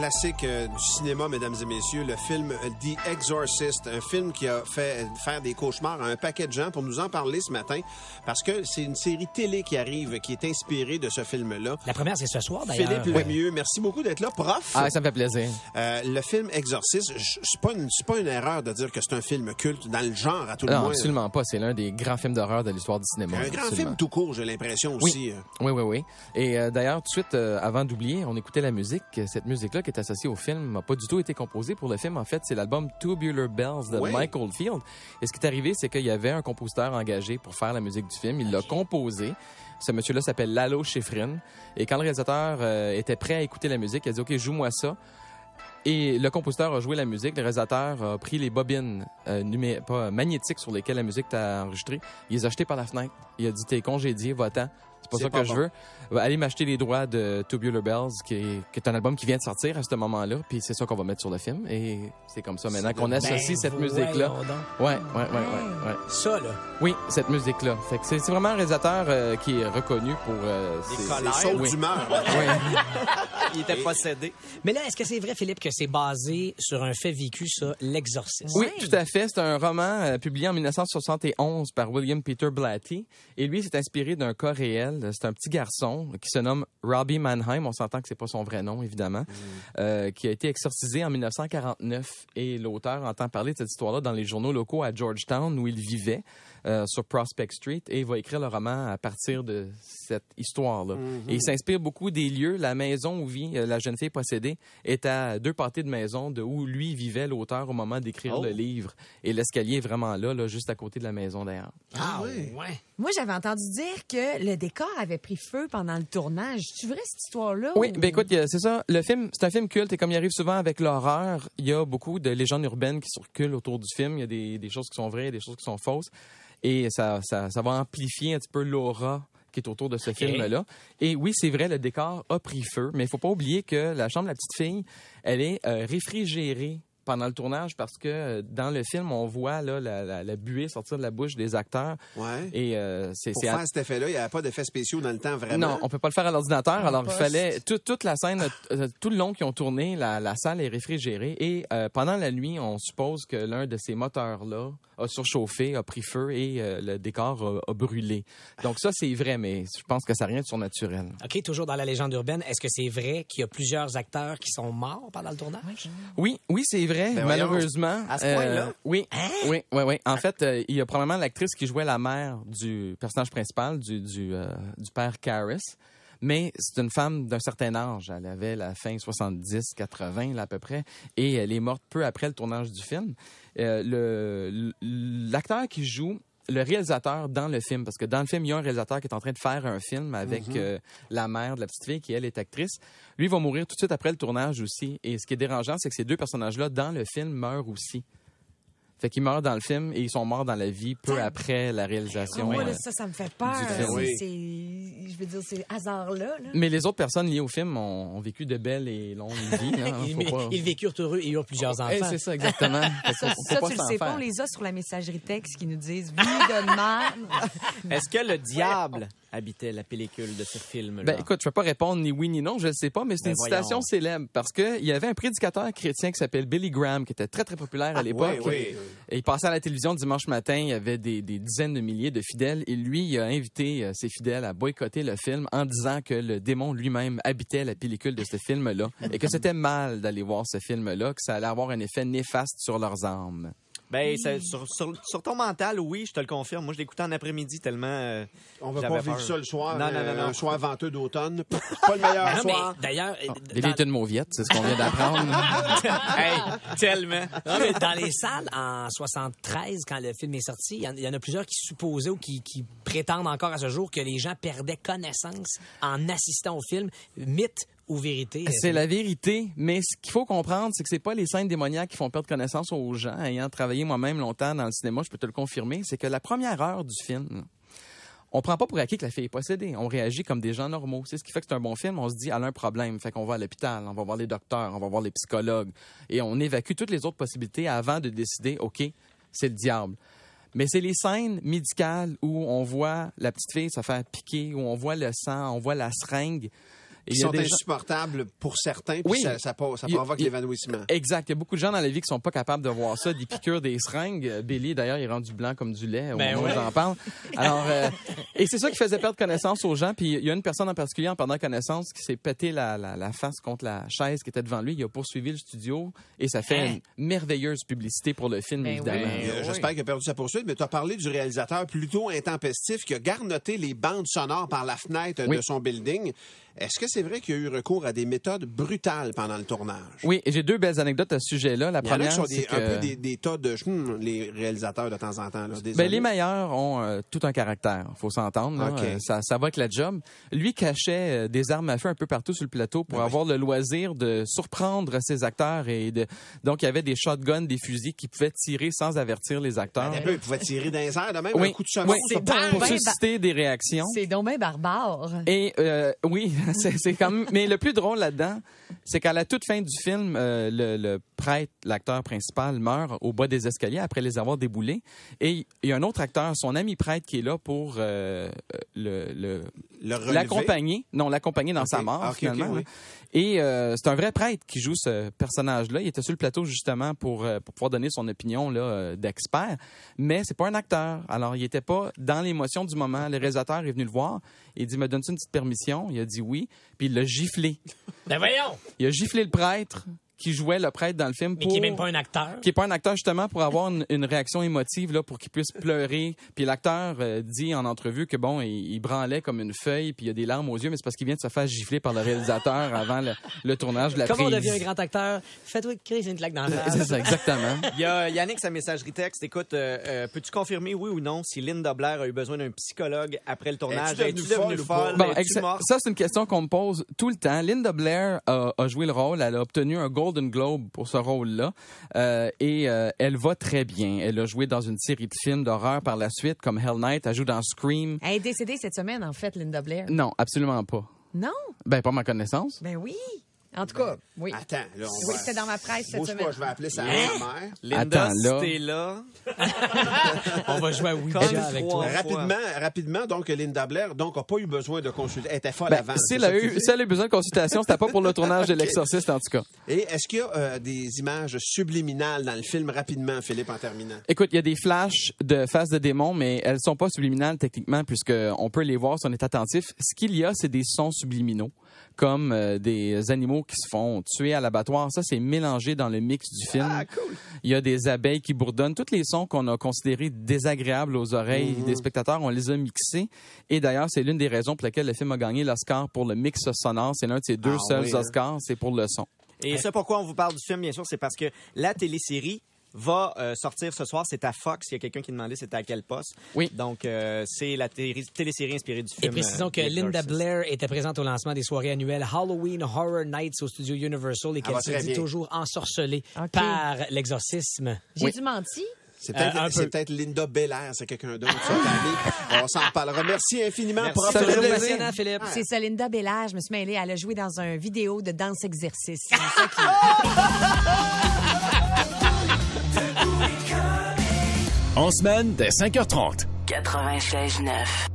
classique du cinéma, mesdames et messieurs, le film The Exorcist, un film qui a fait faire des cauchemars à un paquet de gens. Pour nous en parler ce matin, parce que c'est une série télé qui arrive, qui est inspirée de ce film-là. La première, c'est ce soir, d'ailleurs. Philippe Lemieux, merci beaucoup d'être là. Prof, Ah, ça me fait plaisir. le film Exorcist, c'est pas une erreur de dire que c'est un film culte dans le genre, à tout le Non, moins. absolument pas. C'est l'un des grands films d'horreur de l'histoire du cinéma. Un grand absolument. film tout court, j'ai l'impression aussi. Oui. Et d'ailleurs, tout de suite, avant d'oublier, on écoutait la musique. Cette musique-là qui est associée au film n'a pas du tout été composée pour le film. En fait, c'est l'album Tubular Bells de Mike Oldfield. Et ce qui est arrivé, c'est qu'il y avait un compositeur engagé pour faire la musique du film. Il l'a composé. Ce monsieur-là s'appelle Lalo Schifrin. Et quand le réalisateur était prêt à écouter la musique, il a dit « OK, joue-moi ça ». Et le compositeur a joué la musique, le réalisateur a pris les bobines magnétiques sur lesquelles la musique t'a enregistrée, il les a jetées par la fenêtre. Il a dit « T'es congédié, va-t'en. C'est pas ça que je veux. Allez m'acheter les droits de Tubular Bells, qui est un album qui vient de sortir à ce moment-là, puis c'est ça qu'on va mettre sur le film. Et c'est comme ça maintenant qu'on associe cette musique-là. Ouais. Ça, là. Oui, cette musique-là. Fait que c'est vraiment un réalisateur qui est reconnu pour Les sauts d'humeur. Oui. Il était possédé. Mais là, est-ce que c'est vrai, Philippe, que c'est basé sur un fait vécu, ça, L'Exorciste? Oui, tout à fait. C'est un roman publié en 1971 par William Peter Blatty. Et lui, c'est inspiré d'un cas réel. C'est un petit garçon qui se nomme Robbie Mannheim. On s'entend que c'est pas son vrai nom, évidemment. Qui a été exorcisé en 1949. Et l'auteur entend parler de cette histoire-là dans les journaux locaux à Georgetown, où il vivait, sur Prospect Street. Et il va écrire le roman à partir de cette histoire-là. Et il s'inspire beaucoup des lieux. La maison où vit la jeune fille possédée est à 2 pâtés de maison de où lui vivait, l'auteur, au moment d'écrire le livre. Et l'escalier est vraiment là, juste à côté de la maison, d'ailleurs. Ah oui? Ouais. Moi, j'avais entendu dire que le décor avait pris feu pendant le tournage. C'est vrai, cette histoire-là? Oui, ou... ben écoute, c'est ça. Le film, c'est un film culte et comme il arrive souvent avec l'horreur, il y a beaucoup de légendes urbaines qui circulent autour du film. Il y a des choses qui sont vraies, des choses qui sont fausses. Et ça va amplifier un petit peu l'aura qui est autour de ce film-là. Et oui, c'est vrai, le décor a pris feu, mais il faut pas oublier que la chambre de la petite fille, elle est réfrigérée pendant le tournage parce que dans le film, on voit là, la buée sortir de la bouche des acteurs. Ouais. Et pour faire cet effet-là, il n'y avait pas d'effets spéciaux dans le temps, vraiment. Non, on peut pas le faire à l'ordinateur. Alors, il fallait... Toute la scène, tout le long qu'ils ont tourné, la salle est réfrigérée. Et pendant la nuit, on suppose que l'un de ces moteurs-là a surchauffé, a pris feu et le décor a brûlé. Donc ça, c'est vrai, mais je pense que ça n'a rien de surnaturel. OK, toujours dans la légende urbaine, est-ce que c'est vrai qu'il y a plusieurs acteurs qui sont morts pendant le tournage? Oui, c'est vrai, Ben malheureusement. À ce point-là? Oui. En fait, il y a probablement l'actrice qui jouait la mère du personnage principal, du père Karras. Mais c'est une femme d'un certain âge. Elle avait la fin 70, 80, là, à peu près. Et elle est morte peu après le tournage du film. L'acteur qui joue le réalisateur dans le film, parce que dans le film, il y a un réalisateur qui est en train de faire un film avec la mère de la petite fille, qui, elle, est actrice. Lui, va mourir tout de suite après le tournage aussi. Et ce qui est dérangeant, c'est que ces deux personnages-là, dans le film, meurent aussi. Fait qu'ils meurent dans le film et ils sont morts dans la vie peu après la réalisation. Moi, là, ça me fait peur. du film. Oui. Je veux dire, c'est hasard-là. Là. Mais les autres personnes liées au film ont vécu de belles et longues vies. Ils vécurent heureux et eurent plusieurs enfants. C'est ça, exactement. Ça, tu le sais pas, on les a sur la messagerie texte qui nous disent « Vie de merde ». Est-ce que le diable habitait la pellicule de ce film-là? Ben, écoute, je peux pas répondre ni oui ni non, je le sais pas, mais c'est une citation célèbre parce que il y avait un prédicateur chrétien qui s'appelle Billy Graham qui était très, très populaire à l'époque. Oui. Et il passait à la télévision dimanche matin, il y avait des dizaines de milliers de fidèles et lui, il a invité ses fidèles à boycotter le film en disant que le démon lui-même habitait la pellicule de ce film-là et que c'était mal d'aller voir ce film-là, que ça allait avoir un effet néfaste sur leurs âmes. Ben, sur ton mental, oui, je te le confirme. Moi, je l'écoutais en après-midi tellement. On va j'avais pas vivre peur. ça le soir. Non. Un soir venteux d'automne. Pas le meilleur Non, soir. mais d'ailleurs... Il est une mauviette, c'est ce qu'on vient d'apprendre. Hey, tellement. Non, mais dans les salles, en 73, quand le film est sorti, il y en a plusieurs qui supposaient ou qui prétendent encore à ce jour que les gens perdaient connaissance en assistant au film. Mythe ou vérité? C'est la vérité, mais ce qu'il faut comprendre, c'est que c'est pas les scènes démoniaques qui font perdre connaissance aux gens. Ayant travaillé moi-même longtemps dans le cinéma, je peux te le confirmer, c'est que la première heure du film, on prend pas pour acquis que la fille est possédée. On réagit comme des gens normaux. C'est ce qui fait que c'est un bon film. On se dit, elle a un problème. Fait qu'on va à l'hôpital, on va voir les docteurs, on va voir les psychologues. Et on évacue toutes les autres possibilités avant de décider, OK, c'est le diable. Mais c'est les scènes médicales où on voit la petite fille se faire piquer, où on voit le sang, on voit la seringue. Et Qui sont insupportables pour certains, puis ça provoque l'évanouissement. Exact. Il y a beaucoup de gens dans la vie qui sont pas capables de voir ça, des piqûres, des seringues. Billy, d'ailleurs, il est rendu blanc comme du lait au moment où j'en parle. Alors, et c'est ça qui faisait perdre connaissance aux gens. Puis il y a une personne en particulier en perdant connaissance qui s'est pété la face contre la chaise qui était devant lui. Il a poursuivi le studio et ça fait une merveilleuse publicité pour le film, évidemment. J'espère qu'il a perdu sa poursuite, mais tu as parlé du réalisateur plutôt intempestif qui a garnoté les bandes sonores par la fenêtre de son building. Est-ce que c'est vrai qu'il y a eu recours à des méthodes brutales pendant le tournage? Oui, et j'ai deux belles anecdotes à ce sujet-là. La première, c'est un peu des tas de les réalisateurs de temps en temps. Là. Les meilleurs ont tout un caractère, faut s'entendre. Okay. Ça va avec la job. Lui cachait des armes à feu un peu partout sur le plateau pour avoir le loisir de surprendre ses acteurs. Donc, il y avait des shotguns, des fusils qui pouvaient tirer sans avertir les acteurs. Il pouvait tirer dans les airs de même, un coup de seconde. Pour susciter des réactions. C'est donc bien barbare. Et oui, c'est quand même... Mais le plus drôle là-dedans, c'est qu'à la toute fin du film, le prêtre, l'acteur principal, meurt au bas des escaliers après les avoir déboulés. Et il y a un autre acteur, son ami prêtre, qui est là pour l'accompagner. Non, l'accompagner dans sa mort, finalement. Oui. Et c'est un vrai prêtre qui joue ce personnage-là. Il était sur le plateau, justement, pour pouvoir donner son opinion là, d'expert. Mais c'est pas un acteur. Alors, il était pas dans l'émotion du moment. Le réalisateur est venu le voir. Il dit, me donnes-tu une petite permission? Il a dit oui. Puis il l'a giflé. Ben voyons! Il a giflé le prêtre qui jouait le prêtre dans le film. Mais qui n'est même pas un acteur. Qui n'est pas un acteur, justement, pour avoir une réaction émotive, là, pour qu'il puisse pleurer. Puis l'acteur dit en entrevue que, bon, il branlait comme une feuille, puis il a des larmes aux yeux, mais c'est parce qu'il vient de se faire gifler par le réalisateur avant le tournage de la prise. Comment on devient un grand acteur? Fais-toi crier une claque dans la face. C'est ça, exactement. Il y a Yannick, sa messagerie texte. Écoute, peux-tu confirmer, oui ou non, si Linda Blair a eu besoin d'un psychologue après le tournage? Es-tu devenue folle? Bon, ça, c'est une question qu'on me pose tout le temps. Linda Blair a joué le rôle. Elle a obtenu un Golden Globe pour ce rôle-là. Elle va très bien. Elle a joué dans une série de films d'horreur par la suite, comme Hell Night. Elle joue dans Scream. Elle est décédée cette semaine, en fait, Linda Blair. Non, absolument pas. Non? Ben, pas ma connaissance. Ben oui. En tout cas, oui. Attends, là, oui, c'était dans ma presse cette semaine. Pas, je vais appeler sa mère. Linda, si t'es là... On va jouer à Ouija avec toi. Rapidement, donc, Linda Blair n'a pas eu besoin de consultation. Elle était folle avant. Si elle a eu besoin de consultation, c'était pas pour le tournage de L'Exorciste, en tout cas. Et est-ce qu'il y a des images subliminales dans le film, rapidement, Philippe, en terminant? Écoute, il y a des flashs de faces de démons, mais elles sont pas subliminales, techniquement, puisqu'on peut les voir si on est attentif. Ce qu'il y a, c'est des sons subliminaux, comme des animaux qui se font tuer à l'abattoir. Ça, c'est mélangé dans le mix du film. Ah, cool. Il y a des abeilles qui bourdonnent. Tous les sons qu'on a considérés désagréables aux oreilles des spectateurs, on les a mixés. Et d'ailleurs, c'est l'une des raisons pour lesquelles le film a gagné l'Oscar pour le mix sonore. C'est l'un de ses deux seuls Oscars, c'est pour le son. Et ça, pourquoi on vous parle du film, bien sûr, c'est parce que la télésérie va sortir ce soir. C'est à Fox. Il y a quelqu'un qui demandait c'était à quel poste. Oui. Donc, c'est la télésérie inspirée du film. Et précisons que Linda Blair était présente au lancement des soirées annuelles Halloween Horror Nights au studio Universal et qu'elle se dit toujours ensorcelée par l'exorcisme. J'ai-tu menti? C'est peut-être Linda Belair, c'est quelqu'un d'autre. On s'en reparlera. Merci infiniment. Merci. C'est toujours passionnant, Philippe. C'est ça, Linda Belair. Je me suis mêlée. Elle a joué dans un vidéo de danse-exercice. En semaine, dès 5h30. 96.9.